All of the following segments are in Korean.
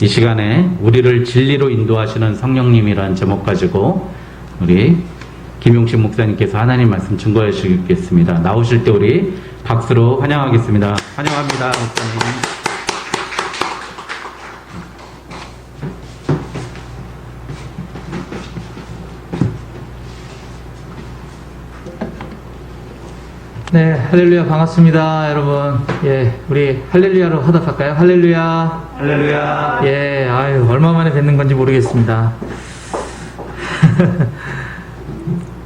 이 시간에 우리를 진리로 인도하시는 성령님이라는 제목 가지고 우리 김용식 목사님께서 하나님 말씀 증거해 주시겠습니다. 나오실 때 우리 박수로 환영하겠습니다. 환영합니다, 목사님. 네, 할렐루야, 반갑습니다, 여러분. 예, 우리 할렐루야로 화답할까요? 할렐루야. 할렐루야. 예, 아유, 얼마 만에 뵙는 건지 모르겠습니다.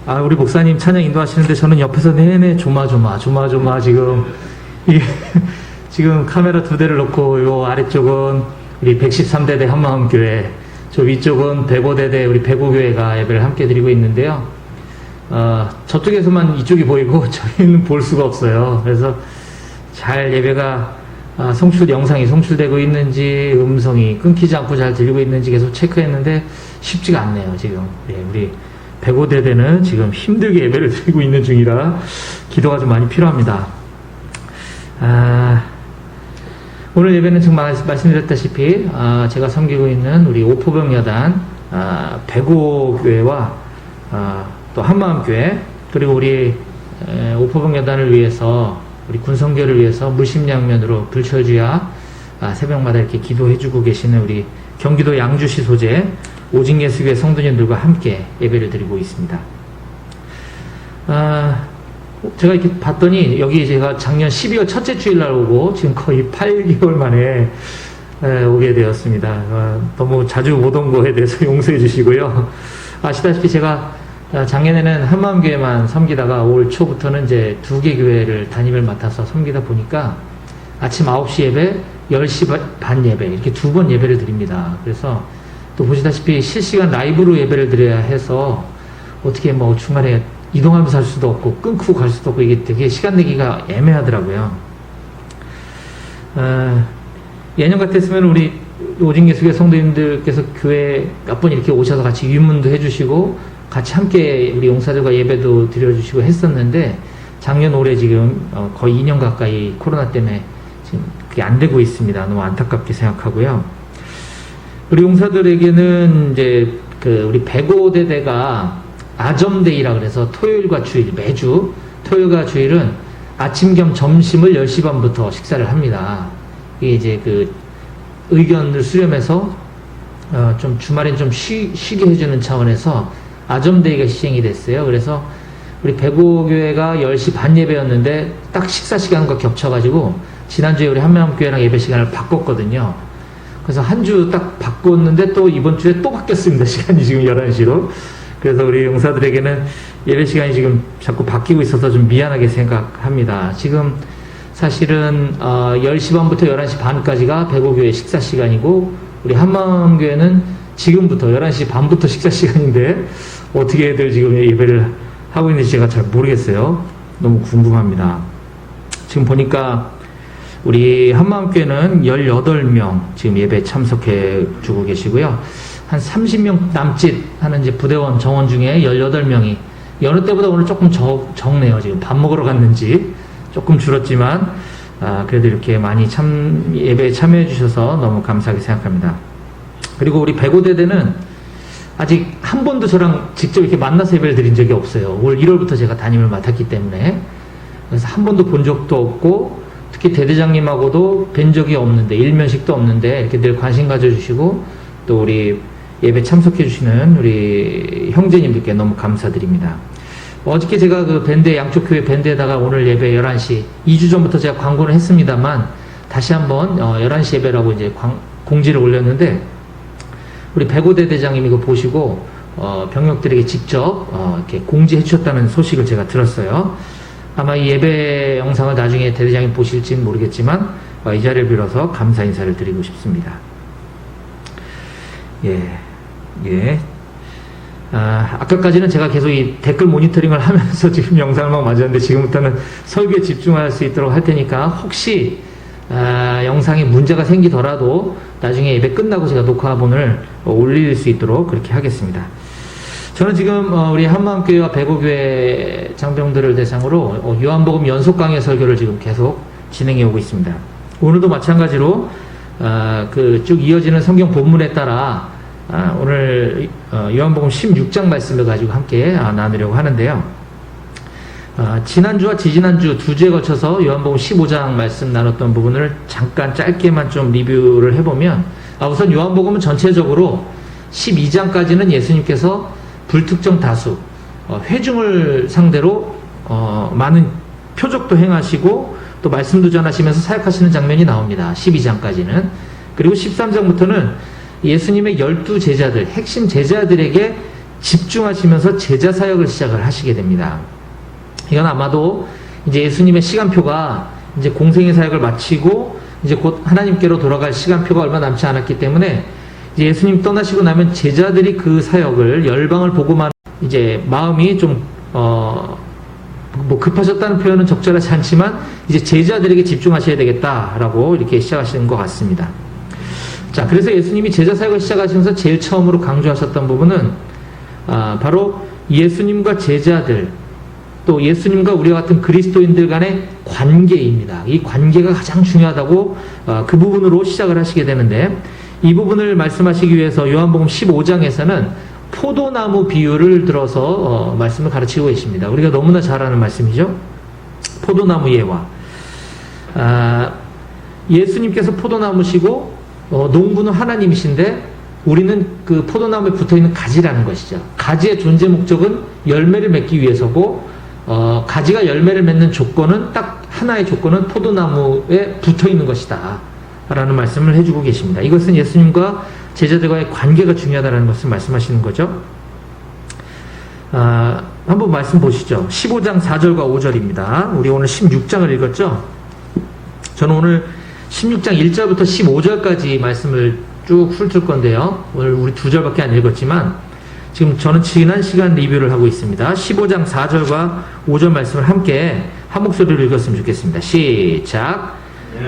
아, 우리 목사님 찬양 인도하시는데 저는 옆에서 내내 조마조마 지금, 이게, 지금 카메라 2대를 놓고 요 아래쪽은 우리 113대대 한마음교회, 저 위쪽은 105대대 우리 백오교회가 예배를 함께 드리고 있는데요. 저쪽에서만 이쪽이 보이고 저희는 볼 수가 없어요. 그래서 잘 예배가 영상이 송출되고 있는지, 음성이 끊기지 않고 잘 들리고 있는지 계속 체크했는데 쉽지가 않네요, 지금. 예, 우리 105대대는 지금 힘들게 예배를 드리고 있는 중이라 기도가 좀 많이 필요합니다. 오늘 예배는 지금 말씀드렸다시피 제가 섬기고 있는 우리 오포병여단 105교회와 또 한마음교회, 그리고 우리 오포병여단을 위해서, 우리 군성교를 위해서 물심양면으로 불철주야 새벽마다 이렇게 기도해주고 계시는 우리 경기도 양주시 소재 오직예수교회 성도님들과 함께 예배를 드리고 있습니다. 제가 이렇게 봤더니 여기 제가 작년 12월 첫째 주일날 오고 지금 거의 8개월 만에 오게 되었습니다. 너무 자주 못 온 거에 대해서 용서해 주시고요. 아시다시피 제가 작년에는 한마음교회만 섬기다가 올 초부터는 이제 2개 교회를 담임을 맡아서 섬기다 보니까 아침 9시 예배, 10시 반 예배, 이렇게 2번 예배를 드립니다. 그래서 또 보시다시피 실시간 라이브로 예배를 드려야 해서 어떻게 뭐 중간에 이동하면서 할 수도 없고 끊고 갈 수도 없고 이게 되게 시간 내기가 애매하더라고요. 예년 같았으면 우리 오직예수교회 성도님들께서 교회 몇 번 이렇게 오셔서 같이 위문도 해주시고 같이 함께 우리 용사들과 예배도 드려주시고 했었는데 작년 올해 지금 거의 2년 가까이 코로나 때문에 지금 그게 안 되고 있습니다. 너무 안타깝게 생각하고요. 우리 용사들에게는 이제 우리 105대대가 아점데이라 그래서 토요일과 주일, 매주 토요일과 주일은 아침 겸 점심을 10시 반부터 식사를 합니다. 이게 이제 의견을 수렴해서 좀 주말엔 좀 쉬게 해주는 차원에서 아점데이가 시행이 됐어요. 그래서 우리 105교회가 10시 반 예배였는데 딱 식사 시간과 겹쳐가지고 지난주에 우리 한마음교회랑 예배 시간을 바꿨거든요. 그래서 한 주 딱 바꿨는데 또 이번 주에 또 바뀌었습니다. 시간이 지금 11시로. 그래서 우리 용사들에게는 예배 시간이 지금 자꾸 바뀌고 있어서 좀 미안하게 생각합니다. 지금 사실은 10시 반부터 11시 반까지가 105교회 식사 시간이고 우리 한마음교회는 지금부터 11시 반부터 식사 시간인데 어떻게 애들 지금 예배를 하고 있는지 제가 잘 모르겠어요. 너무 궁금합니다. 지금 보니까 우리 한마음교회는 18명 지금 예배 참석해 주고 계시고요. 한 30명 남짓 하는 이제 부대원 정원 중에 18명이 여느 때보다 오늘 조금 적네요. 지금 밥 먹으러 갔는지 조금 줄었지만 그래도 이렇게 많이 예배에 참여해 주셔서 너무 감사하게 생각합니다. 그리고 우리 105대대는 아직 한 번도 저랑 직접 이렇게 만나서 예배를 드린 적이 없어요. 올 1월부터 제가 담임을 맡았기 때문에. 그래서 한 번도 본 적도 없고, 특히 대대장님하고도 뵌 적이 없는데, 일면식도 없는데, 이렇게 늘 관심 가져주시고, 또 우리 예배 참석해주시는 우리 형제님들께 너무 감사드립니다. 어저께 제가 양쪽 교회 밴드에다가 오늘 예배 11시, 2주 전부터 제가 광고를 했습니다만, 다시 한번 11시 예배라고 이제 공지를 올렸는데, 우리 105대 대장님이 이거 보시고 병력들에게 직접 이렇게 공지해 주셨다는 소식을 제가 들었어요. 아마 이 예배 영상을 나중에 대대장님 보실지는 모르겠지만 이 자리를 빌어서 감사 인사를 드리고 싶습니다. 아까까지는 제가 계속 이 댓글 모니터링을 하면서 지금 영상을 막 맞았는데 지금부터는 설교에 집중할 수 있도록 할 테니까 혹시 영상에 문제가 생기더라도 나중에 예배 끝나고 제가 녹화본을 올릴 수 있도록 그렇게 하겠습니다. 저는 지금 우리 한마음교회와 105교회 장병들을 대상으로 요한복음 연속 강의 설교를 지금 계속 진행해 오고 있습니다. 오늘도 마찬가지로 그 쭉 이어지는 성경 본문에 따라 오늘 요한복음 16장 말씀을 가지고 함께 나누려고 하는데요. 지난주와 지지난주 두 주에 걸쳐서 요한복음 15장 말씀 나눴던 부분을 잠깐 짧게만 좀 리뷰를 해보면, 우선 요한복음은 전체적으로 12장까지는 예수님께서 불특정 다수 회중을 상대로 많은 표적도 행하시고 또 말씀도 전하시면서 사역하시는 장면이 나옵니다. 12장까지는. 그리고 13장부터는 예수님의 12제자들, 핵심 제자들에게 집중하시면서 제자 사역을 시작을 하시게 됩니다. 이건 아마도 이제 예수님의 시간표가 이제 공생의 사역을 마치고 이제 곧 하나님께로 돌아갈 시간표가 얼마 남지 않았기 때문에 이제 예수님 떠나시고 나면 제자들이 그 사역을, 열방을 보고만 이제 마음이 좀 뭐 급하셨다는 표현은 적절하지 않지만 이제 제자들에게 집중하셔야 되겠다라고 이렇게 시작하시는 것 같습니다. 자, 그래서 예수님이 제자 사역을 시작하시면서 제일 처음으로 강조하셨던 부분은 바로 예수님과 제자들, 또 예수님과 우리와 같은 그리스도인들 간의 관계입니다. 이 관계가 가장 중요하다고 그 부분으로 시작을 하시게 되는데, 이 부분을 말씀하시기 위해서 요한복음 15장에서는 포도나무 비유를 들어서 말씀을 가르치고 계십니다. 우리가 너무나 잘 아는 말씀이죠. 포도나무 예화. 예수님께서 포도나무시고 농부는 하나님이신데 우리는 그 포도나무에 붙어있는 가지라는 것이죠. 가지의 존재 목적은 열매를 맺기 위해서고, 가지가 열매를 맺는 조건은 딱 하나의 조건은 포도나무에 붙어있는 것이다 라는 말씀을 해주고 계십니다. 이것은 예수님과 제자들과의 관계가 중요하다는 것을 말씀하시는 거죠. 한번 말씀 보시죠. 15장 4절과 5절입니다. 우리 오늘 16장을 읽었죠. 저는 오늘 16장 1절부터 15절까지 말씀을 쭉 훑을 건데요. 오늘 우리 2절밖에 안 읽었지만 지금 저는 지난 시간 리뷰를 하고 있습니다. 15장 4절과 5절 말씀을 함께 한 목소리로 읽었으면 좋겠습니다. 시작.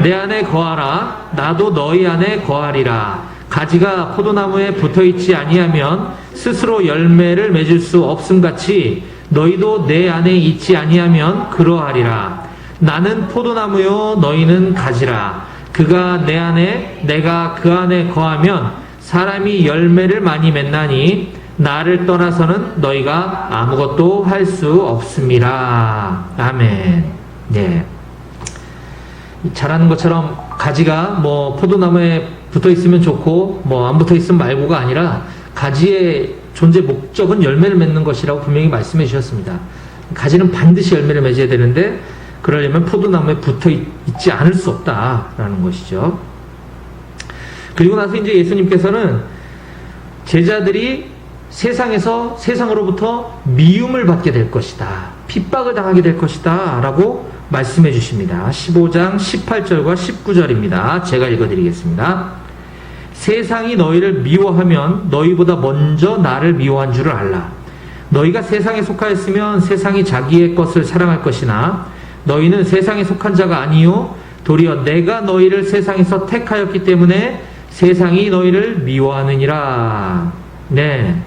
내 안에 거하라. 나도 너희 안에 거하리라. 가지가 포도나무에 붙어있지 아니하면 스스로 열매를 맺을 수 없음같이 너희도 내 안에 있지 아니하면 그러하리라. 나는 포도나무요 너희는 가지라. 그가 내 안에 내가 그 안에 거하면 사람이 열매를 많이 맺나니 나를 떠나서는 너희가 아무것도 할 수 없음이라. 아멘. 네. 잘하는 것처럼 가지가 뭐 포도나무에 붙어 있으면 좋고 뭐 안 붙어 있으면 말고가 아니라 가지의 존재 목적은 열매를 맺는 것이라고 분명히 말씀해 주셨습니다. 가지는 반드시 열매를 맺어야 되는데 그러려면 포도나무에 붙어 있지 않을 수 없다라는 것이죠. 그리고 나서 이제 예수님께서는 제자들이 세상으로부터 미움을 받게 될 것이다, 핍박을 당하게 될 것이다 라고 말씀해 주십니다. 15장 18절과 19절입니다. 제가 읽어드리겠습니다. 세상이 너희를 미워하면 너희보다 먼저 나를 미워한 줄을 알라. 너희가 세상에 속하였으면 세상이 자기의 것을 사랑할 것이나 너희는 세상에 속한 자가 아니요 도리어 내가 너희를 세상에서 택하였기 때문에 세상이 너희를 미워하느니라. 네,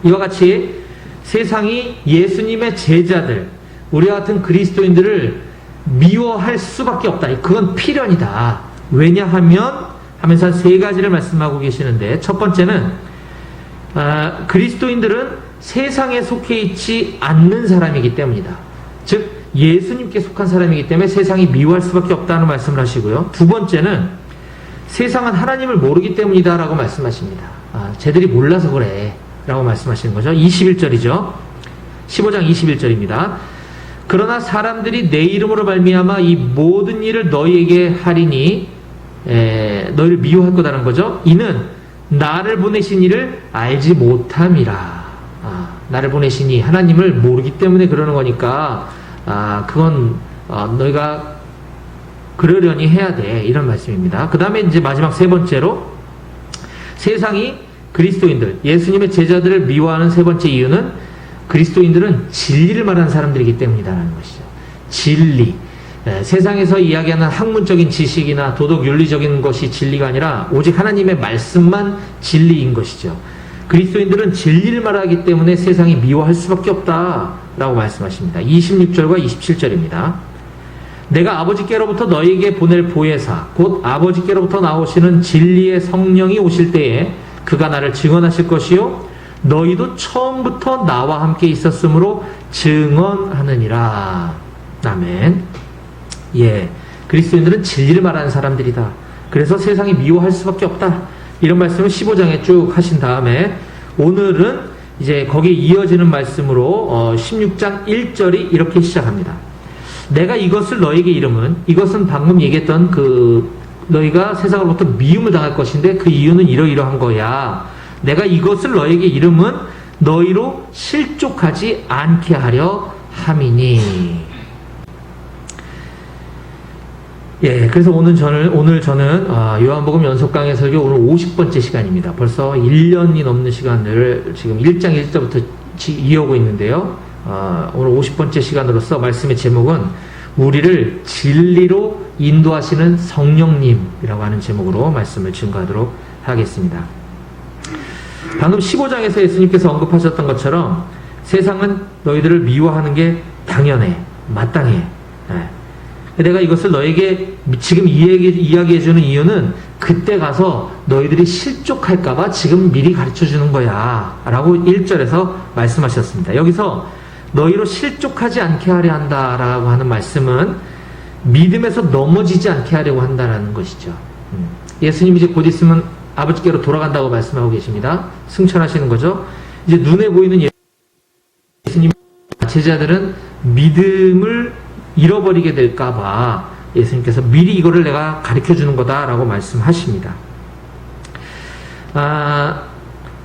이와 같이 세상이 예수님의 제자들, 우리와 같은 그리스도인들을 미워할 수밖에 없다. 그건 필연이다. 왜냐하면 하면서 한 세 가지를 말씀하고 계시는데, 첫 번째는 그리스도인들은 세상에 속해 있지 않는 사람이기 때문이다. 즉 예수님께 속한 사람이기 때문에 세상이 미워할 수밖에 없다는 말씀을 하시고요. 두 번째는 세상은 하나님을 모르기 때문이다 라고 말씀하십니다. 쟤들이 몰라서 그래 라고 말씀하시는 거죠. 21절이죠. 15장 21절입니다. 그러나 사람들이 내 이름으로 말미암아 이 모든 일을 너희에게 하리니 너희를 미워할 거다라는 거죠. 이는 나를 보내신 이를 알지 못함이라. 나를 보내신 이 하나님을 모르기 때문에 그러는 거니까 그건 너희가 그러려니 해야 돼, 이런 말씀입니다. 그 다음에 이제 마지막 세 번째로 세상이 그리스도인들, 예수님의 제자들을 미워하는 세 번째 이유는 그리스도인들은 진리를 말하는 사람들이기 때문이다라는 것이죠. 진리. 세상에서 이야기하는 학문적인 지식이나 도덕 윤리적인 것이 진리가 아니라 오직 하나님의 말씀만 진리인 것이죠. 그리스도인들은 진리를 말하기 때문에 세상이 미워할 수밖에 없다라고 말씀하십니다. 26절과 27절입니다. 내가 아버지께로부터 너희에게 보낼 보혜사 곧 아버지께로부터 나오시는 진리의 성령이 오실 때에 그가 나를 증언하실 것이요 너희도 처음부터 나와 함께 있었으므로 증언하느니라. 아멘. 예, 그리스도인들은 진리를 말하는 사람들이다. 그래서 세상이 미워할 수밖에 없다. 이런 말씀을 15장에 쭉 하신 다음에 오늘은 이제 거기에 이어지는 말씀으로 16장 1절이 이렇게 시작합니다. 내가 이것을 너에게 이름은, 이것은 방금 얘기했던 너희가 세상으로부터 미움을 당할 것인데 그 이유는 이러이러한 거야. 내가 이것을 너에게 이름은 너희로 실족하지 않게 하려 함이니. 예, 그래서 오늘 저는 요한복음 연속 강의 설교 오늘 50번째 시간입니다. 벌써 1년이 넘는 시간을 지금 1장 1절부터 이어오고 있는데요. 오늘 50번째 시간으로서 말씀의 제목은 우리를 진리로 인도하시는 성령님이라고 하는 제목으로 말씀을 증거하도록 하겠습니다. 방금 15장에서 예수님께서 언급하셨던 것처럼 세상은 너희들을 미워하는 게 당연해, 마땅해. 내가 이것을 너에게 지금 이야기해주는 이유는 그때 가서 너희들이 실족할까봐 지금 미리 가르쳐주는 거야 라고 1절에서 말씀하셨습니다. 여기서 너희로 실족하지 않게 하려 한다라고 하는 말씀은 믿음에서 넘어지지 않게 하려고 한다라는 것이죠. 예수님이 이제 곧 있으면 아버지께로 돌아간다고 말씀하고 계십니다. 승천하시는 거죠. 이제 눈에 보이는 예수님 제자들은 믿음을 잃어버리게 될까봐 예수님께서 미리 이거를 내가 가르쳐 주는 거다라고 말씀하십니다.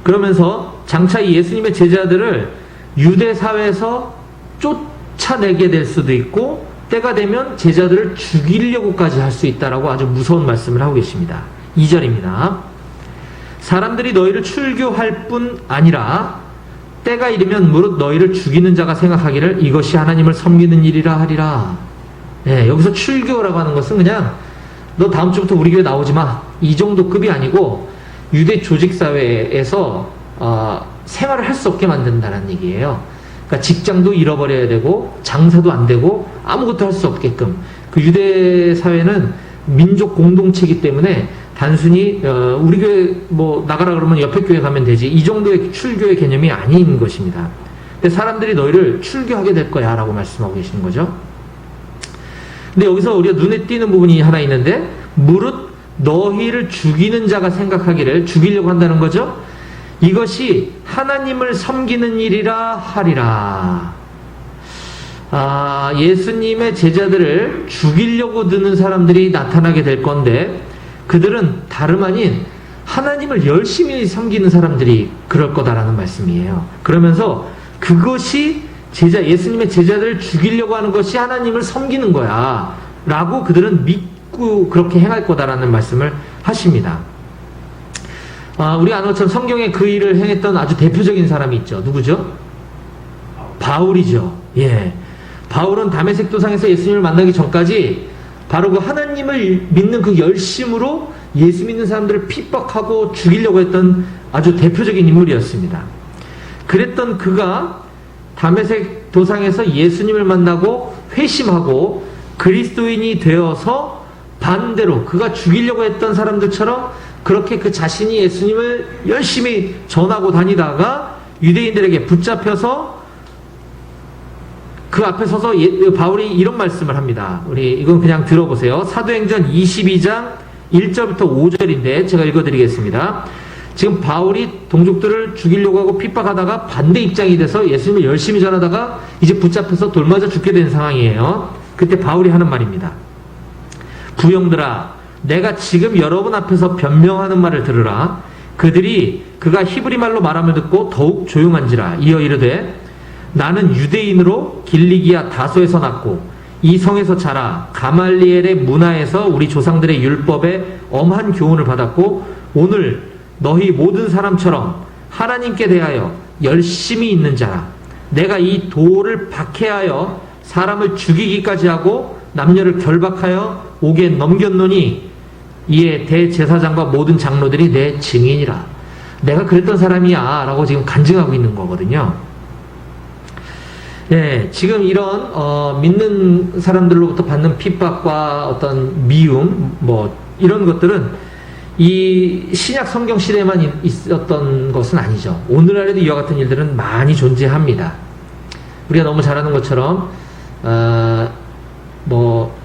그러면서 장차 예수님의 제자들을 유대 사회에서 쫓아내게 될 수도 있고 때가 되면 제자들을 죽이려고까지 할 수 있다라고 아주 무서운 말씀을 하고 계십니다. 2절입니다. 사람들이 너희를 출교할 뿐 아니라 때가 이르면 무릇 너희를 죽이는 자가 생각하기를 이것이 하나님을 섬기는 일이라 하리라. 예, 여기서 출교라고 하는 것은 그냥 너 다음 주부터 우리 교회 나오지 마. 이 정도 급이 아니고 유대 조직사회에서 생활을 할 수 없게 만든다는 얘기예요. 그러니까 직장도 잃어버려야 되고 장사도 안 되고 아무것도 할 수 없게끔. 그 유대 사회는 민족 공동체이기 때문에 단순히 우리 교회 뭐 나가라 그러면 옆에 교회 가면 되지 이 정도의 출교의 개념이 아닌 것입니다. 근데 사람들이 너희를 출교하게 될 거야 라고 말씀하고 계시는 거죠. 근데 여기서 우리가 눈에 띄는 부분이 하나 있는데 무릇 너희를 죽이는 자가 생각하기를 죽이려고 한다는 거죠. 이것이 하나님을 섬기는 일이라 하리라. 예수님의 제자들을 죽이려고 드는 사람들이 나타나게 될 건데 그들은 다름 아닌 하나님을 열심히 섬기는 사람들이 그럴 거다라는 말씀이에요. 그러면서 그것이 예수님의 제자들을 죽이려고 하는 것이 하나님을 섬기는 거야 라고 그들은 믿고 그렇게 행할 거다라는 말씀을 하십니다. 우리가 아는 것처럼 성경에 그 일을 행했던 아주 대표적인 사람이 있죠. 누구죠? 바울이죠. 예. 바울은 다메섹 도상에서 예수님을 만나기 전까지 바로 그 하나님을 믿는 그 열심으로 예수 믿는 사람들을 핍박하고 죽이려고 했던 아주 대표적인 인물이었습니다. 그랬던 그가 다메섹 도상에서 예수님을 만나고 회심하고 그리스도인이 되어서 반대로 그가 죽이려고 했던 사람들처럼 그렇게 그 자신이 예수님을 열심히 전하고 다니다가 유대인들에게 붙잡혀서 그 앞에 서서 바울이 이런 말씀을 합니다. 이건 그냥 들어보세요. 사도행전 22장 1절부터 5절인데 제가 읽어드리겠습니다. 지금 바울이 동족들을 죽이려고 하고 핍박하다가 반대 입장이 돼서 예수님을 열심히 전하다가 이제 붙잡혀서 돌맞아 죽게 된 상황이에요. 그때 바울이 하는 말입니다. 부형들아, 내가 지금 여러분 앞에서 변명하는 말을 들으라. 그가 히브리 말로 말함을 듣고 더욱 조용한지라. 이어 이르되 나는 유대인으로 길리기아 다소에서 났고 이 성에서 자라 가말리엘의 문화에서 우리 조상들의 율법에 엄한 교훈을 받았고 오늘 너희 모든 사람처럼 하나님께 대하여 열심히 있는 자라. 내가 이 돌을 박해하여 사람을 죽이기까지 하고 남녀를 결박하여 옥에 넘겼노니 이에 대제사장과 모든 장로들이 내 증인이라. 내가 그랬던 사람이야 라고 지금 간증하고 있는 거거든요. 예, 지금 이런 믿는 사람들로부터 받는 핍박과 어떤 미움 뭐 이런 것들은 이 신약 성경 시대에만 있었던 것은 아니죠. 오늘날에도 이와 같은 일들은 많이 존재합니다. 우리가 너무 잘 아는 것처럼 뭐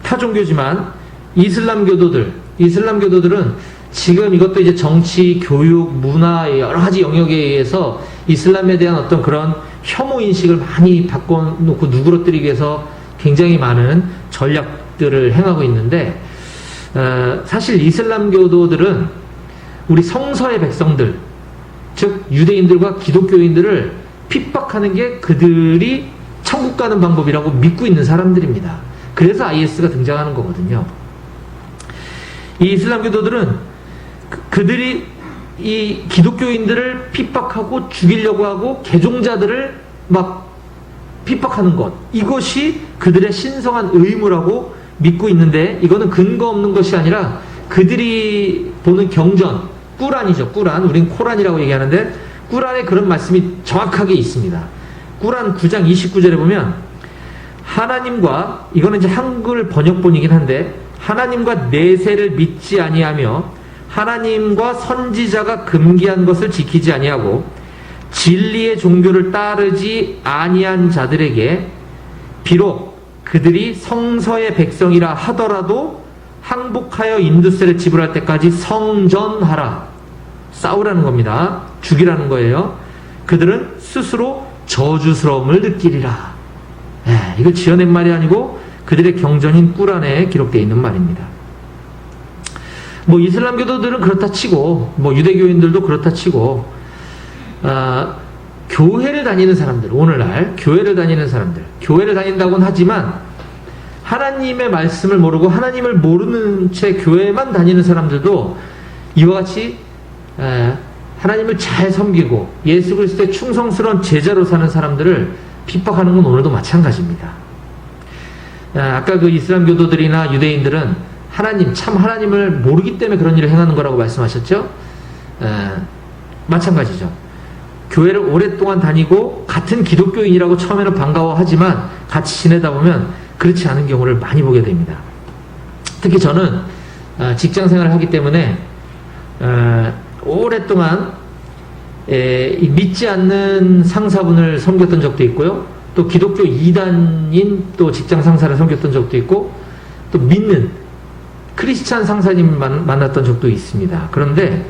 타종교지만 이슬람교도들은 지금 이것도 이제 정치, 교육, 문화 여러 가지 영역에 의해서 이슬람에 대한 어떤 그런 혐오 인식을 많이 바꿔놓고 누그러뜨리기 위해서 굉장히 많은 전략들을 행하고 있는데 사실 이슬람교도들은 우리 성서의 백성들, 즉 유대인들과 기독교인들을 핍박하는 게 그들이 천국 가는 방법이라고 믿고 있는 사람들입니다. 그래서 IS가 등장하는 거거든요. 이 이슬람교도들은 그들이 이 기독교인들을 핍박하고 죽이려고 하고 개종자들을 막 핍박하는 것, 이것이 그들의 신성한 의무라고 믿고 있는데, 이거는 근거 없는 것이 아니라 그들이 보는 경전, 꾸란이죠. 꾸란, 우린 코란이라고 얘기하는데 꾸란에 그런 말씀이 정확하게 있습니다. 꾸란 9장 29절에 보면 하나님과, 이거는 이제 한글 번역본이긴 한데, 하나님과 내세를 믿지 아니하며 하나님과 선지자가 금기한 것을 지키지 아니하고 진리의 종교를 따르지 아니한 자들에게 비록 그들이 성서의 백성이라 하더라도 항복하여 인두세를 지불할 때까지 성전하라. 싸우라는 겁니다. 죽이라는 거예요. 그들은 스스로 저주스러움을 느끼리라. 이거 지어낸 말이 아니고 그들의 경전인 꾸란에 기록되어 있는 말입니다. 뭐 이슬람교도들은 그렇다 치고, 뭐 유대교인들도 그렇다 치고, 교회를 다니는 사람들, 오늘날 교회를 다니는 사람들, 교회를 다닌다고는 하지만 하나님의 말씀을 모르고 하나님을 모르는 채 교회만 다니는 사람들도 이와 같이 하나님을 잘 섬기고 예수 그리스도의 충성스러운 제자로 사는 사람들을 핍박하는 건 오늘도 마찬가지입니다. 아까 그 이슬람교도들이나 유대인들은 참 하나님을 모르기 때문에 그런 일을 행하는 거라고 말씀하셨죠? 마찬가지죠. 교회를 오랫동안 다니고 같은 기독교인이라고 처음에는 반가워하지만 같이 지내다 보면 그렇지 않은 경우를 많이 보게 됩니다. 특히 저는 직장 생활을 하기 때문에 오랫동안 믿지 않는 상사분을 섬겼던 적도 있고요. 또 기독교 2단인 또 직장 상사를 섬겼던 적도 있고, 또 믿는 크리스찬 상사님 만났던 적도 있습니다. 그런데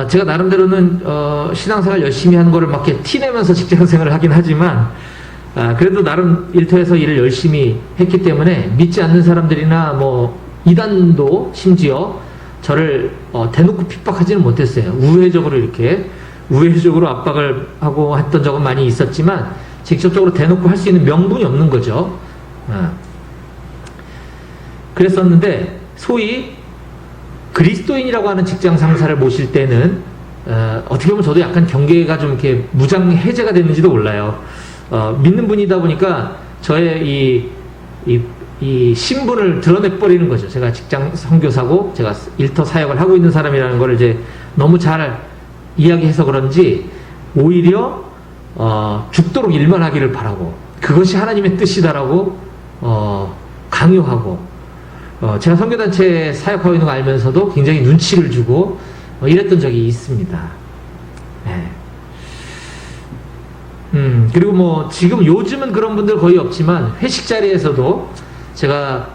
제가 나름대로는 신앙생활 열심히 하는 거를 막 이렇게 티내면서 직장생활을 하긴 하지만 그래도 나름 일터에서 일을 열심히 했기 때문에 믿지 않는 사람들이나 뭐 이단도 심지어 저를 대놓고 핍박하지는 못했어요. 우회적으로 압박을 하고 했던 적은 많이 있었지만 직접적으로 대놓고 할 수 있는 명분이 없는 거죠. 그랬었는데 소위 그리스도인이라고 하는 직장 상사를 모실 때는 어떻게 보면 저도 약간 경계가 좀 이렇게 무장 해제가 됐는지도 몰라요. 믿는 분이다 보니까 저의 이 신분을 드러내버리는 거죠. 제가 직장 선교사고 제가 일터 사역을 하고 있는 사람이라는 걸 이제 너무 잘 이야기해서 그런지 오히려 죽도록 일만 하기를 바라고 그것이 하나님의 뜻이다라고 강요하고, 제가 선교단체에 사역하고 있는 거 알면서도 굉장히 눈치를 주고 이랬던 적이 있습니다. 그리고 뭐 지금 요즘은 그런 분들 거의 없지만 회식 자리에서도 제가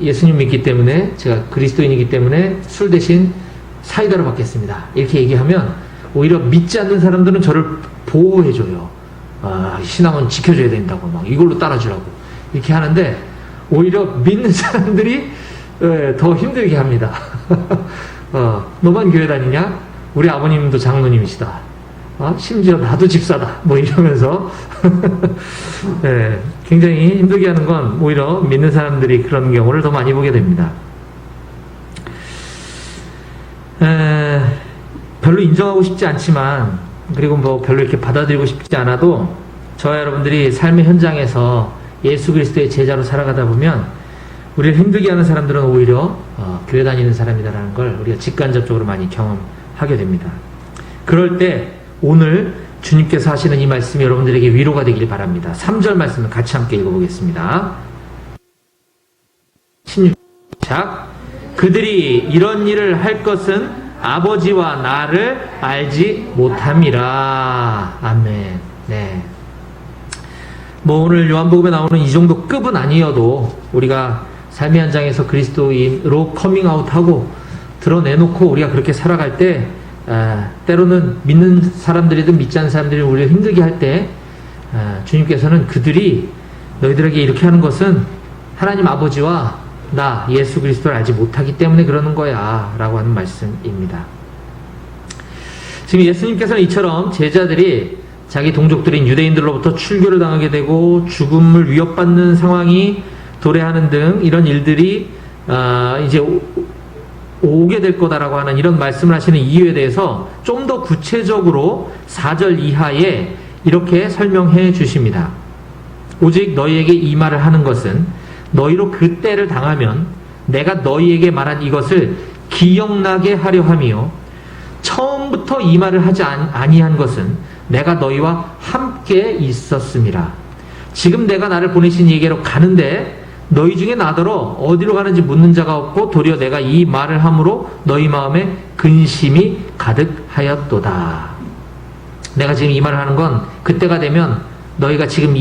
예수님 믿기 때문에, 제가 그리스도인이기 때문에 술 대신 사이다로 받겠습니다, 이렇게 얘기하면 오히려 믿지 않는 사람들은 저를 보호해줘요. 신앙은 지켜줘야 된다고 막 이걸로 따라주라고 이렇게 하는데 오히려 믿는 사람들이 더 힘들게 합니다. 너만 교회 다니냐? 우리 아버님도 장로님이시다. 심지어 나도 집사다. 뭐 이러면서 굉장히 힘들게 하는 건 오히려 믿는 사람들이 그런 경우를 더 많이 보게 됩니다. 별로 인정하고 싶지 않지만, 그리고 뭐 별로 이렇게 받아들이고 싶지 않아도 저와 여러분들이 삶의 현장에서 예수 그리스도의 제자로 살아가다 보면 우리를 힘들게 하는 사람들은 오히려 교회 다니는 사람이다라는 걸 우리가 직간접적으로 많이 경험하게 됩니다. 그럴 때 오늘 주님께서 하시는 이 말씀이 여러분들에게 위로가 되길 바랍니다. 3절 말씀을 같이 함께 읽어보겠습니다. 16절. 그들이 이런 일을 할 것은 아버지와 나를 알지 못함이라. 아멘. 네. 뭐 오늘 요한복음에 나오는 이 정도 급은 아니어도 우리가 삶의 현장에서 그리스도인으로 커밍아웃하고 드러내놓고 우리가 그렇게 살아갈 때 때로는 믿는 사람들이든 믿지 않는 사람들이 우리를 힘들게 할 때 주님께서는 그들이 너희들에게 이렇게 하는 것은 하나님 아버지와 나 예수 그리스도를 알지 못하기 때문에 그러는 거야 라고 하는 말씀입니다. 지금 예수님께서는 이처럼 제자들이 자기 동족들인 유대인들로부터 출교를 당하게 되고 죽음을 위협받는 상황이 도래하는 등 이런 일들이 이제 오게 될 거다라고 하는 이런 말씀을 하시는 이유에 대해서 좀 더 구체적으로 4절 이하에 이렇게 설명해 주십니다. 오직 너희에게 이 말을 하는 것은 너희로 그 때를 당하면 내가 너희에게 말한 이것을 기억나게 하려 함이요 처음부터 이 말을 하지 아니한 것은 내가 너희와 함께 있었음이라. 지금 내가 나를 보내신 이에게로 가는데 너희 중에 나더러 어디로 가는지 묻는 자가 없고 도리어 내가 이 말을 함으로 너희 마음에 근심이 가득하였도다. 내가 지금 이 말을 하는 건 그때가 되면 너희가 지금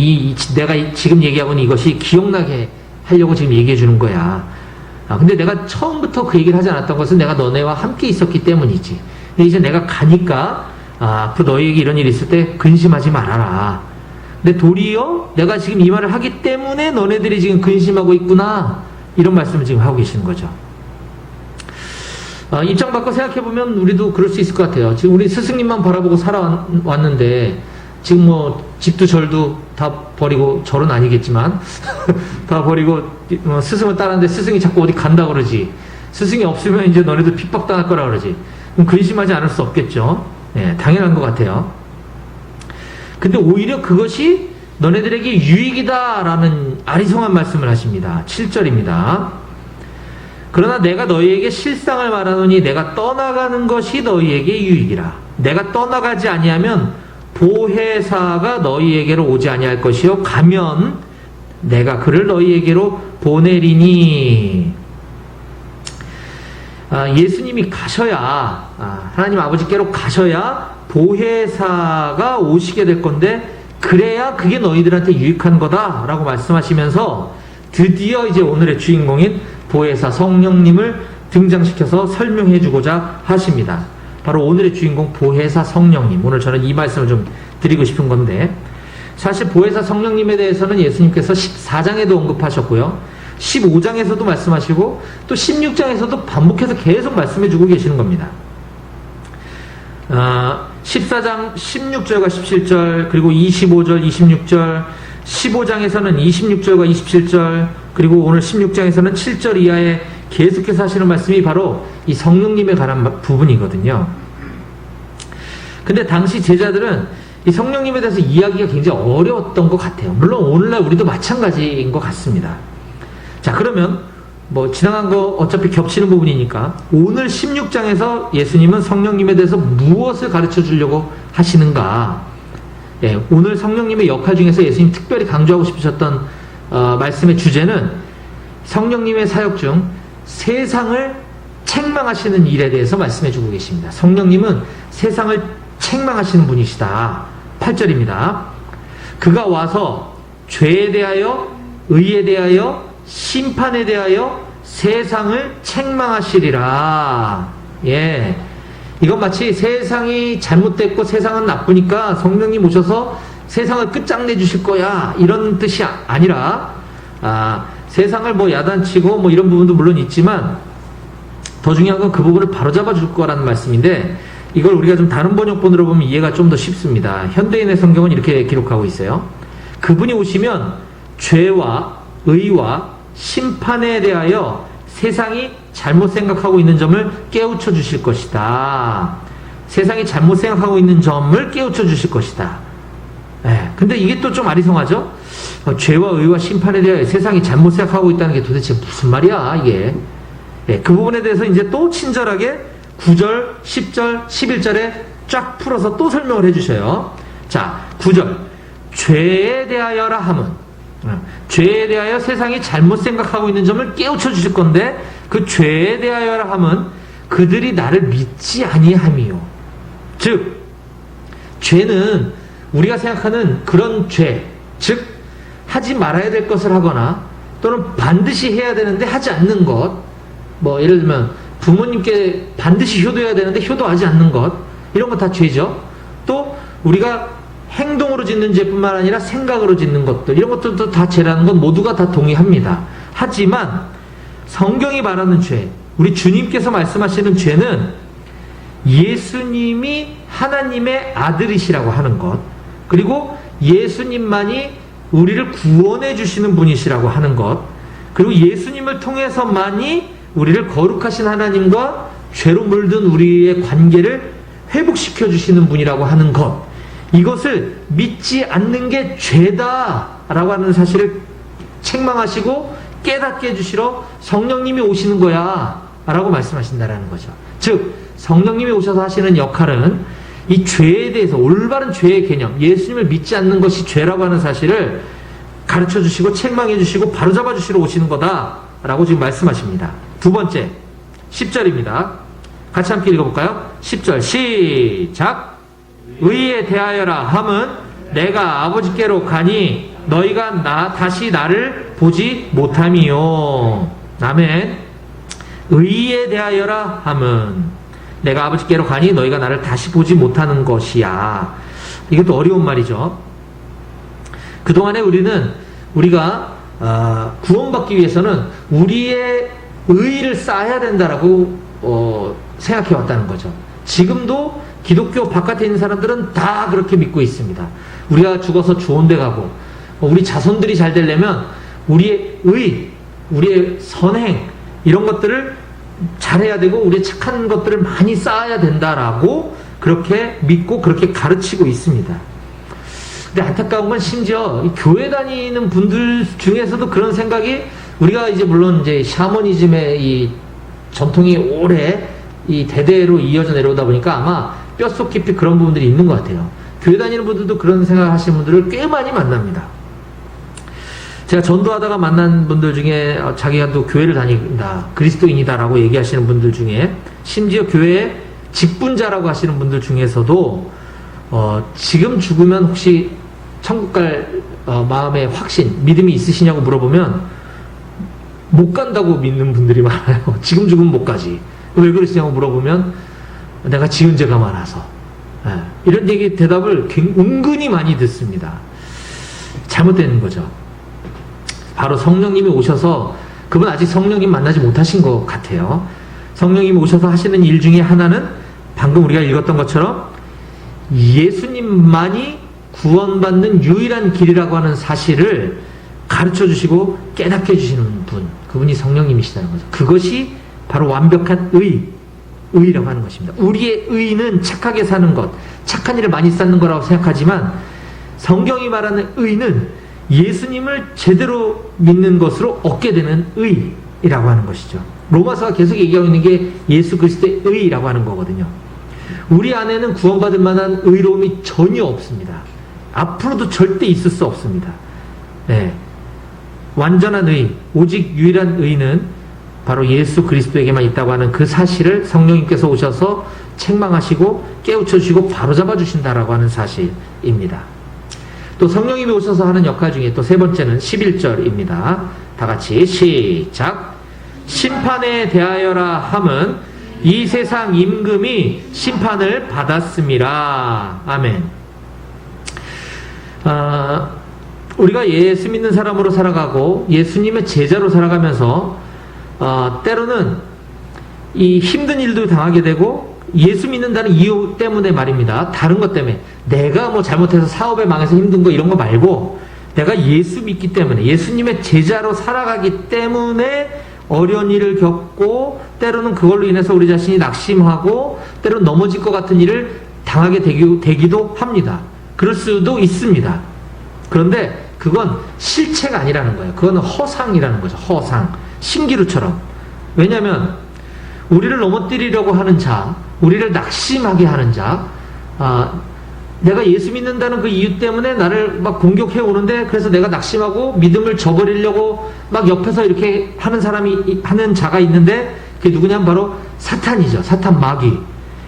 내가 지금 얘기하고 있는 이것이 기억나게 하려고 지금 얘기해 주는 거야. 근데 내가 처음부터 그 얘기를 하지 않았던 것은 내가 너네와 함께 있었기 때문이지. 근데 이제 내가 가니까 앞으로 너희에게 이런 일이 있을 때 근심하지 말아라. 근데 도리어 내가 지금 이 말을 하기 때문에 너네들이 지금 근심하고 있구나. 이런 말씀을 지금 하고 계시는 거죠. 입장 바꿔 생각해보면 우리도 그럴 수 있을 것 같아요. 지금 우리 스승님만 바라보고 살아왔는데 지금 뭐 집도 절도 다 버리고 절은 아니겠지만 다 버리고 스승을 따랐는데 스승이 자꾸 어디 간다 그러지. 스승이 없으면 이제 너네들 핍박당할 거라 그러지. 그럼 근심하지 않을 수 없겠죠. 네, 당연한 것 같아요. 근데 오히려 그것이 너네들에게 유익이다라는 아리송한 말씀을 하십니다. 7절입니다. 그러나 내가 너희에게 실상을 말하노니 내가 떠나가는 것이 너희에게 유익이라. 내가 떠나가지 아니하면 보혜사가 너희에게로 오지 아니할 것이요 가면 내가 그를 너희에게로 보내리니. 예수님이 가셔야 하나님 아버지께로 가셔야 보혜사가 오시게 될 건데 그래야 그게 너희들한테 유익한 거다라고 말씀하시면서 드디어 이제 오늘의 주인공인 보혜사 성령님을 등장시켜서 설명해 주고자 하십니다. 바로 오늘의 주인공 보혜사 성령님. 오늘 저는 이 말씀을 좀 드리고 싶은 건데 사실 보혜사 성령님에 대해서는 예수님께서 14장에도 언급하셨고요. 15장에서도 말씀하시고 또 16장에서도 반복해서 계속 말씀해 주고 계시는 겁니다. 14장 16절과 17절 그리고 25절 26절 15장에서는 26절과 27절 그리고 오늘 16장에서는 7절 이하에 계속해서 하시는 말씀이 바로 이 성령님에 관한 부분이거든요. 근데 당시 제자들은 이 성령님에 대해서 이야기가 굉장히 어려웠던 것 같아요. 물론 오늘날 우리도 마찬가지인 것 같습니다. 자, 그러면 뭐 지나간 거 어차피 겹치는 부분이니까 오늘 16장에서 예수님은 성령님에 대해서 무엇을 가르쳐 주려고 하시는가? 예, 오늘 성령님의 역할 중에서 예수님 특별히 강조하고 싶으셨던 말씀의 주제는 성령님의 사역 중 세상을 책망하시는 일에 대해서 말씀해 주고 계십니다. 성령님은 세상을 책망하시는 분이시다. 8절입니다. 그가 와서 죄에 대하여 의에 대하여 심판에 대하여 세상을 책망하시리라. 예. 이건 마치 세상이 잘못됐고 세상은 나쁘니까 성령님 오셔서 세상을 끝장내 주실 거야. 이런 뜻이 아니라, 세상을 뭐 야단치고 뭐 이런 부분도 물론 있지만 더 중요한 건 그 부분을 바로잡아 줄 거라는 말씀인데 이걸 우리가 좀 다른 번역본으로 보면 이해가 좀 더 쉽습니다. 현대인의 성경은 이렇게 기록하고 있어요. 그분이 오시면 죄와 의와 심판에 대하여 세상이 잘못 생각하고 있는 점을 깨우쳐 주실 것이다. 세상이 잘못 생각하고 있는 점을 깨우쳐 주실 것이다. 근데 이게 또 좀 아리송하죠? 죄와 의와 심판에 대하여 세상이 잘못 생각하고 있다는 게 도대체 무슨 말이야, 이게. 그 부분에 대해서 이제 또 친절하게 9절, 10절, 11절에 쫙 풀어서 또 설명을 해주셔요. 자, 9절. 죄에 대하여라 함은, 죄에 대하여 세상이 잘못 생각하고 있는 점을 깨우쳐 주실 건데, 그 죄에 대하여라 함은 그들이 나를 믿지 아니함이요. 즉, 죄는 우리가 생각하는 그런 죄, 즉 하지 말아야 될 것을 하거나 또는 반드시 해야 되는데 하지 않는 것, 뭐 예를 들면 부모님께 반드시 효도해야 되는데 효도하지 않는 것, 이런 거 다 죄죠. 또 우리가 행동으로 짓는 죄뿐만 아니라 생각으로 짓는 것들, 이런 것들도 다 죄라는 건 모두가 다 동의합니다. 하지만 성경이 말하는 죄, 우리 주님께서 말씀하시는 죄는 예수님이 하나님의 아들이시라고 하는 것, 그리고 예수님만이 우리를 구원해 주시는 분이시라고 하는 것, 그리고 예수님을 통해서만이 우리를 거룩하신 하나님과 죄로 물든 우리의 관계를 회복시켜 주시는 분이라고 하는 것, 이것을 믿지 않는 게 죄다라고 하는 사실을 책망하시고 깨닫게 해주시러 성령님이 오시는 거야 라고 말씀하신다라는 거죠. 즉 성령님이 오셔서 하시는 역할은 이 죄에 대해서, 올바른 죄의 개념, 예수님을 믿지 않는 것이 죄라고 하는 사실을 가르쳐 주시고 책망해 주시고 바로잡아 주시러 오시는 거다라고 지금 말씀하십니다. 두 번째 10절입니다. 같이 함께 읽어볼까요? 10절 시작. 의에 대하여라 함은 내가 아버지께로 가니 너희가 다시 나를 보지 못함이요. 아멘. 의에 대하여라 함은 내가 아버지께로 가니 너희가 나를 다시 보지 못하는 것이야. 이것도 어려운 말이죠. 그동안에 우리가 구원받기 위해서는 우리의 의의를 쌓아야 된다라고 생각해 왔다는 거죠. 지금도 기독교 바깥에 있는 사람들은 다 그렇게 믿고 있습니다. 우리가 죽어서 좋은 데 가고 우리 자손들이 잘 되려면 우리의 의, 우리의 선행, 이런 것들을 잘해야 되고 우리의 착한 것들을 많이 쌓아야 된다라고 그렇게 믿고 그렇게 가르치고 있습니다. 근데 안타까운 건 심지어 교회 다니는 분들 중에서도 그런 생각이, 우리가 이제 물론 이제 샤머니즘의 이 전통이 오래 이 대대로 이어져 내려오다 보니까 아마 뼛속 깊이 그런 부분들이 있는 것 같아요. 교회 다니는 분들도 그런 생각을 하시는 분들을 꽤 많이 만납니다. 제가 전도하다가 만난 분들 중에 자기가 또 교회를 다닌다, 그리스도인이다라고 얘기하시는 분들 중에, 심지어 교회의 직분자라고 하시는 분들 중에서도 지금 죽으면 혹시 천국 갈 마음의 확신, 믿음이 있으시냐고 물어보면 못 간다고 믿는 분들이 많아요. 지금 죽으면 못 가지. 왜 그러시냐고 물어보면 내가 지은 죄가 많아서. 이런 얘기 대답을 은근히 많이 듣습니다. 잘못된 거죠. 바로 성령님이 오셔서, 그분 아직 성령님 만나지 못하신 것 같아요. 성령님이 오셔서 하시는 일 중에 하나는 방금 우리가 읽었던 것처럼 예수님만이 구원받는 유일한 길이라고 하는 사실을 가르쳐 주시고 깨닫게 해주시는 분, 그분이 성령님이시다는 거죠. 그것이 바로 완벽한 의라고 하는 것입니다. 우리의 의는 착하게 사는 것, 착한 일을 많이 쌓는 거라고 생각하지만 성경이 말하는 의는 예수님을 제대로 믿는 것으로 얻게 되는 의라고 하는 것이죠. 로마서가 계속 얘기하고 있는 게 예수 그리스도의 의라고 하는 거거든요. 우리 안에는 구원받을 만한 의로움이 전혀 없습니다. 앞으로도 절대 있을 수 없습니다. 네. 완전한 의, 오직 유일한 의는 바로 예수 그리스도에게만 있다고 하는 그 사실을 성령님께서 오셔서 책망하시고 깨우쳐 주시고 바로잡아 주신다라고 하는 사실입니다. 또 성령님이 오셔서 하는 역할 중에 또 세 번째는 11절입니다. 다 같이 시작. 심판에 대하여라 함은 이 세상 임금이 심판을 받았음이라. 아멘. 우리가 예수 믿는 사람으로 살아가고 예수님의 제자로 살아가면서 때로는 이 힘든 일도 당하게 되고, 예수 믿는다는 이유 때문에 말입니다. 다른 것 때문에, 내가 뭐 잘못해서 사업에 망해서 힘든 거 이런 거 말고, 내가 예수 믿기 때문에, 예수님의 제자로 살아가기 때문에 어려운 일을 겪고, 때로는 그걸로 인해서 우리 자신이 낙심하고 때로는 넘어질 것 같은 일을 당하게 되기도 합니다. 그럴 수도 있습니다. 그런데 그건 실체가 아니라는 거예요. 그건 허상이라는 거죠. 허상. 신기루처럼. 왜냐하면 우리를 넘어뜨리려고 하는 자, 우리를 낙심하게 하는 자, 내가 예수 믿는다는 그 이유 때문에 나를 막 공격해 오는데, 그래서 내가 낙심하고 믿음을 저버리려고 막 옆에서 이렇게 하는 하는 자가 있는데, 그게 누구냐면 바로 사탄이죠. 사탄 마귀.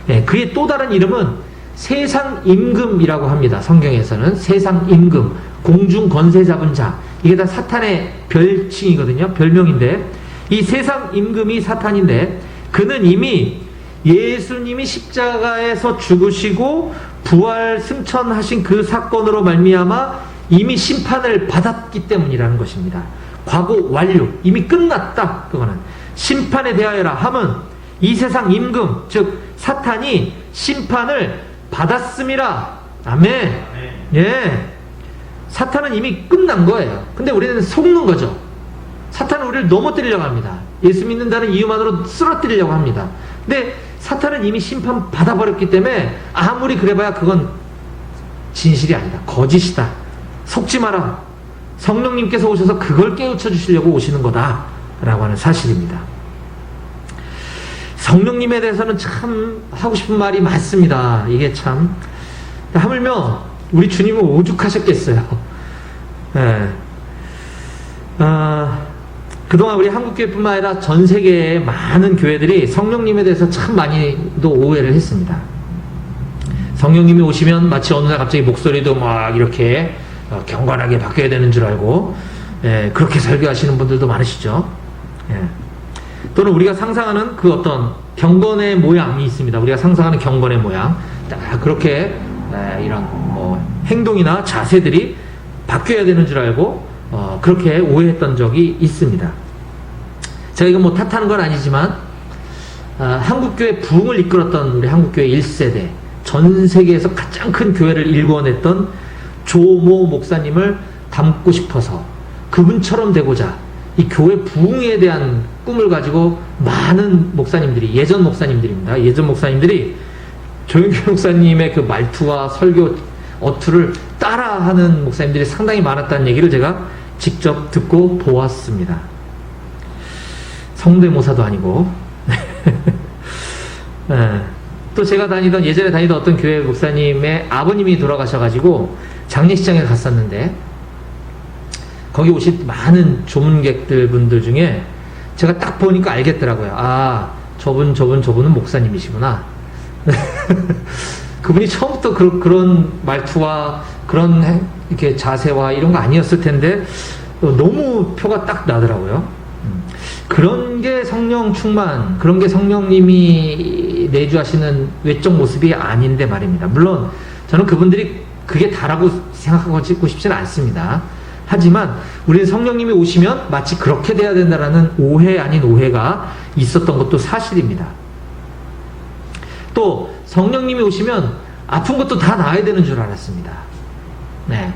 예, 그의 또 다른 이름은 세상 임금이라고 합니다. 성경에서는 세상 임금, 공중 권세 잡은 자. 이게 다 사탄의 별칭이거든요. 별명인데, 이 세상 임금이 사탄인데, 그는 이미 예수님이 십자가에서 죽으시고 부활 승천하신 그 사건으로 말미암아 이미 심판을 받았기 때문이라는 것입니다. 과거 완료, 이미 끝났다. 그거는 심판에 대하여라 함은 이 세상 임금, 즉 사탄이 심판을 받았음이라. 아멘. 예, 사탄은 이미 끝난 거예요. 근데 우리는 속는 거죠. 사탄은 우리를 넘어뜨리려고 합니다. 예수 믿는다는 이유만으로 쓰러뜨리려고 합니다. 근데 사탄은 이미 심판 받아버렸기 때문에 아무리 그래봐야 그건 진실이 아니다. 거짓이다. 속지 마라. 성령님께서 오셔서 그걸 깨우쳐 주시려고 오시는 거다 라고 하는 사실입니다. 성령님에 대해서는 참 하고 싶은 말이 많습니다. 이게 참 하물며 우리 주님은 오죽하셨겠어요. 예. 그동안 우리 한국교회뿐만 아니라 전 세계의 많은 교회들이 성령님에 대해서 참 많이도 오해를 했습니다. 성령님이 오시면 마치 어느 날 갑자기 목소리도 막 이렇게 경건하게 바뀌어야 되는 줄 알고, 예, 그렇게 설교하시는 분들도 많으시죠. 예. 또는 우리가 상상하는 그 어떤 경건의 모양이 있습니다. 우리가 상상하는 경건의 모양, 그렇게 이런 뭐 행동이나 자세들이 바뀌어야 되는 줄 알고 그렇게 오해했던 적이 있습니다. 제가 이거 뭐 탓하는 건 아니지만 한국교회 부흥을 이끌었던 우리 한국교회 1세대, 전 세계에서 가장 큰 교회를 일궈냈던 조모 목사님을 닮고 싶어서 그분처럼 되고자 이 교회 부흥에 대한 꿈을 가지고 많은 목사님들이, 예전 목사님들입니다. 예전 목사님들이 조영규 목사님의 그 말투와 설교 어투를 따라하는 목사님들이 상당히 많았다는 얘기를 제가 직접 듣고 보았습니다. 성대모사도 아니고. 네. 또 제가 예전에 다니던 어떤 교회 목사님의 아버님이 돌아가셔가지고 장례식장에 갔었는데, 거기 오신 많은 조문객들 분들 중에 제가 딱 보니까 알겠더라고요. 아, 저분은 목사님이시구나. 그분이 처음부터 그런 말투와 그런 이렇게 자세와 이런 거 아니었을 텐데 너무 표가 딱 나더라고요. 그런 게 성령 충만, 그런 게 성령님이 내주하시는 외적 모습이 아닌데 말입니다. 물론 저는 그분들이 그게 다라고 생각하고 싶지는 않습니다. 하지만 우리는 성령님이 오시면 마치 그렇게 돼야 된다라는 오해 아닌 오해가 있었던 것도 사실입니다. 또 성령님이 오시면 아픈 것도 다 나아야 되는 줄 알았습니다. 네,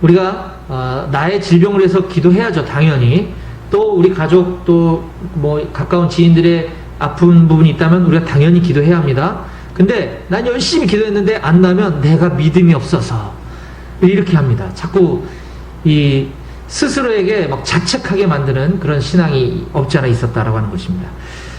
우리가 나의 질병을 해서 기도해야죠, 당연히. 또 우리 가족, 또 뭐 가까운 지인들의 아픈 부분이 있다면 우리가 당연히 기도해야 합니다. 근데 난 열심히 기도했는데 안 나면 내가 믿음이 없어서 이렇게 합니다. 자꾸 이 스스로에게 막 자책하게 만드는 그런 신앙이 없지 않아 있었다라고 하는 것입니다.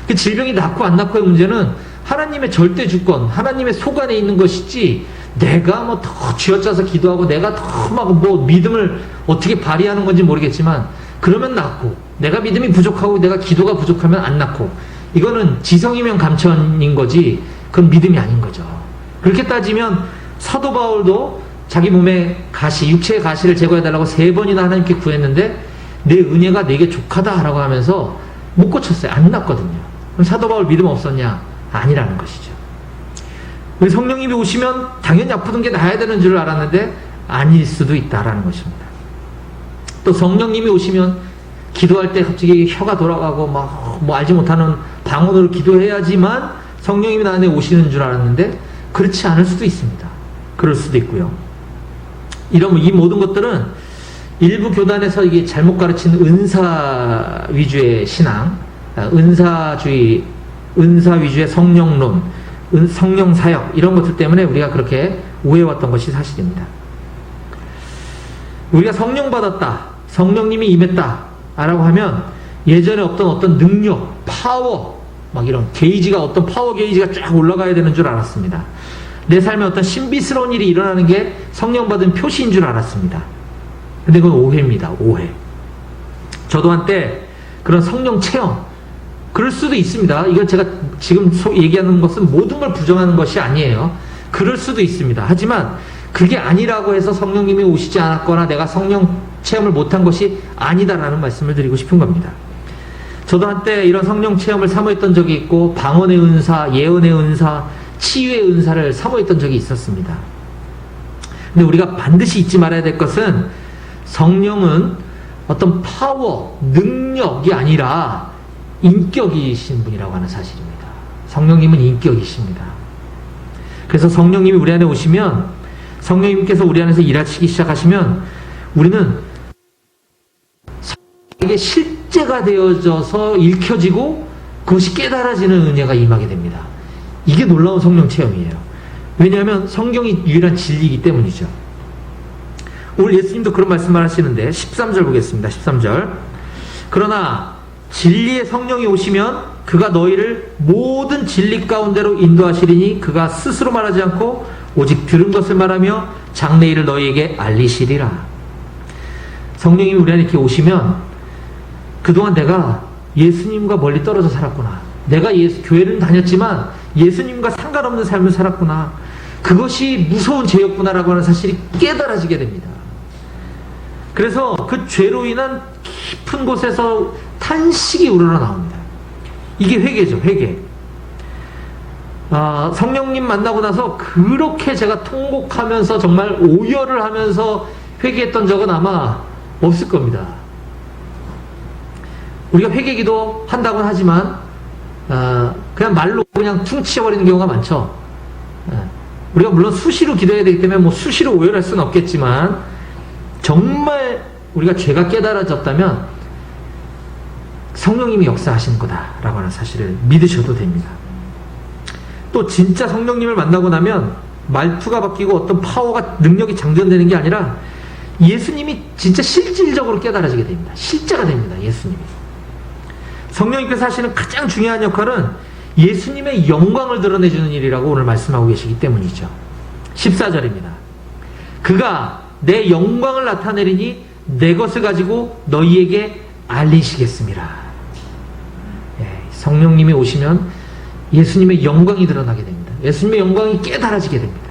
그 질병이 낫고 안 낫고의 문제는 하나님의 절대 주권, 하나님의 소관에 있는 것이지, 내가 뭐 더 쥐어짜서 기도하고 내가 더 막 뭐 믿음을 어떻게 발휘하는 건지 모르겠지만 그러면 낫고, 내가 믿음이 부족하고 내가 기도가 부족하면 안 낫고, 이거는 지성이면 감천인 거지 그건 믿음이 아닌 거죠. 그렇게 따지면 사도 바울도 자기 몸의 가시, 육체의 가시를 제거해달라고 3번이나 하나님께 구했는데 내 은혜가 내게 족하다라고 하면서 못 고쳤어요. 안 낫거든요. 그럼 사도 바울 믿음 없었냐? 아니라는 것이죠. 우리 성령님이 오시면 당연히 아프던 게 나아야 되는 줄 알았는데 아닐 수도 있다라는 것입니다. 또 성령님이 오시면 기도할 때 갑자기 혀가 돌아가고 막 뭐 알지 못하는 방언으로 기도해야지만 성령님이 나 안에 오시는 줄 알았는데 그렇지 않을 수도 있습니다. 그럴 수도 있고요. 이 모든 것들은 일부 교단에서 이게 잘못 가르치는 은사 위주의 신앙, 은사주의, 은사 위주의 성령론, 성령 사역, 이런 것들 때문에 우리가 그렇게 오해왔던 것이 사실입니다. 우리가 성령 받았다, 성령님이 임했다 라고 하면 예전에 없던 어떤 능력, 파워, 막 이런 게이지가, 어떤 파워 게이지가 쫙 올라가야 되는 줄 알았습니다. 내 삶에 어떤 신비스러운 일이 일어나는 게 성령 받은 표시인 줄 알았습니다. 근데 그건 오해입니다. 오해. 저도 한때 그런 성령 체험, 그럴 수도 있습니다. 이건 제가 지금 얘기하는 것은 모든 걸 부정하는 것이 아니에요. 그럴 수도 있습니다. 하지만 그게 아니라고 해서 성령님이 오시지 않았거나 내가 성령 체험을 못한 것이 아니다라는 말씀을 드리고 싶은 겁니다. 저도 한때 이런 성령 체험을 사모했던 적이 있고, 방언의 은사, 예언의 은사, 치유의 은사를 사모했던 적이 있었습니다. 근데 우리가 반드시 잊지 말아야 될 것은, 성령은 어떤 파워, 능력이 아니라 인격이신 분이라고 하는 사실입니다. 성령님은 인격이십니다. 그래서 성령님이 우리 안에 오시면, 성령님께서 우리 안에서 일하시기 시작하시면 우리는 성령에게 실제가 되어져서 읽혀지고 그것이 깨달아지는 은혜가 임하게 됩니다. 이게 놀라운 성령 체험이에요. 왜냐하면 성경이 유일한 진리이기 때문이죠. 오늘 예수님도 그런 말씀을 하시는데 13절 보겠습니다. 13절. 그러나 진리의 성령이 오시면 그가 너희를 모든 진리 가운데로 인도하시리니 그가 스스로 말하지 않고 오직 들은 것을 말하며 장래일을 너희에게 알리시리라. 성령님이 우리 안에 이렇게 오시면 그동안 내가 예수님과 멀리 떨어져 살았구나. 내가 교회는 다녔지만 예수님과 상관없는 삶을 살았구나. 그것이 무서운 죄였구나라고 하는 사실이 깨달아지게 됩니다. 그래서 그 죄로 인한 깊은 곳에서 탄식이 우러러 나옵니다. 이게 회개죠, 회개. 성령님 만나고 나서 그렇게 제가 통곡하면서 정말 오열을 하면서 회개했던 적은 아마 없을 겁니다. 우리가 회개기도 한다고는 하지만 그냥 말로 그냥 퉁치어버리는 경우가 많죠. 우리가 물론 수시로 기도해야 되기 때문에 뭐 수시로 오열할 수는 없겠지만 정말 우리가 죄가 깨달아졌다면 성령님이 역사하시는 거다라고 하는 사실을 믿으셔도 됩니다. 또 진짜 성령님을 만나고 나면 말투가 바뀌고 어떤 파워가, 능력이 장전되는 게 아니라 예수님이 진짜 실질적으로 깨달아지게 됩니다. 실제가 됩니다. 예수님이. 성령님께서 하시는 가장 중요한 역할은 예수님의 영광을 드러내주는 일이라고 오늘 말씀하고 계시기 때문이죠. 14절입니다. 그가 내 영광을 나타내리니 내 것을 가지고 너희에게 알리시겠습니다. 성령님이 오시면 예수님의 영광이 드러나게 됩니다. 예수님의 영광이 깨달아지게 됩니다.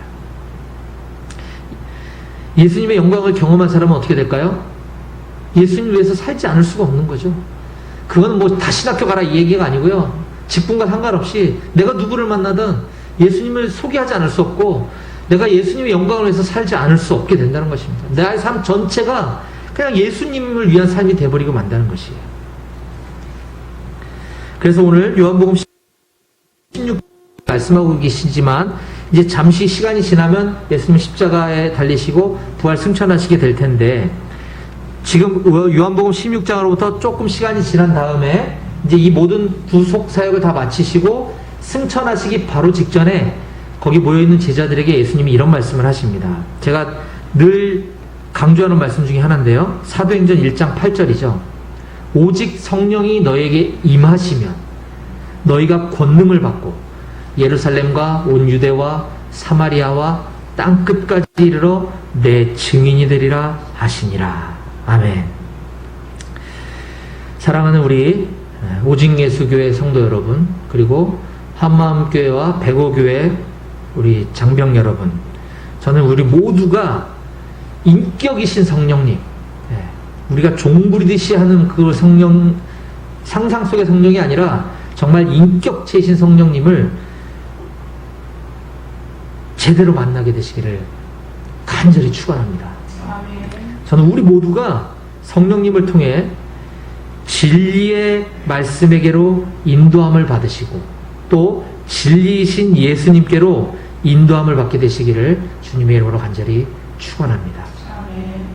예수님의 영광을 경험한 사람은 어떻게 될까요? 예수님 위해서 살지 않을 수가 없는 거죠. 그거는 뭐 다시 학교 가라 이 얘기가 아니고요. 직분과 상관없이 내가 누구를 만나든 예수님을 소개하지 않을 수 없고 내가 예수님의 영광을 위해서 살지 않을 수 없게 된다는 것입니다. 나의 삶 전체가 그냥 예수님을 위한 삶이 돼버리고 만다는 것이에요. 그래서 오늘 요한복음 16 말씀하고 계시지만 이제 잠시 시간이 지나면 예수님 십자가에 달리시고 부활 승천하시게 될 텐데 지금 요한복음 16장으로부터 조금 시간이 지난 다음에 이제 이 모든 구속 사역을 다 마치시고 승천하시기 바로 직전에 거기 모여있는 제자들에게 예수님이 이런 말씀을 하십니다. 제가 늘 강조하는 말씀 중에 하나인데요. 사도행전 1장 8절이죠. 오직 성령이 너에게 임하시면 너희가 권능을 받고 예루살렘과 온 유대와 사마리아와 땅끝까지 이르러 내 증인이 되리라 하시니라. 아멘. 사랑하는 우리 오직예수교회 성도 여러분, 그리고 한마음교회와 백오교회 우리 장병 여러분, 저는 우리 모두가 인격이신 성령님, 우리가 종부리듯이 하는 그 성령, 상상 속의 성령이 아니라 정말 인격체이신 성령님을 제대로 만나게 되시기를 간절히 축원합니다. 저는 우리 모두가 성령님을 통해 진리의 말씀에게로 인도함을 받으시고 또 진리이신 예수님께로 인도함을 받게 되시기를 주님의 이름으로 간절히 축원합니다.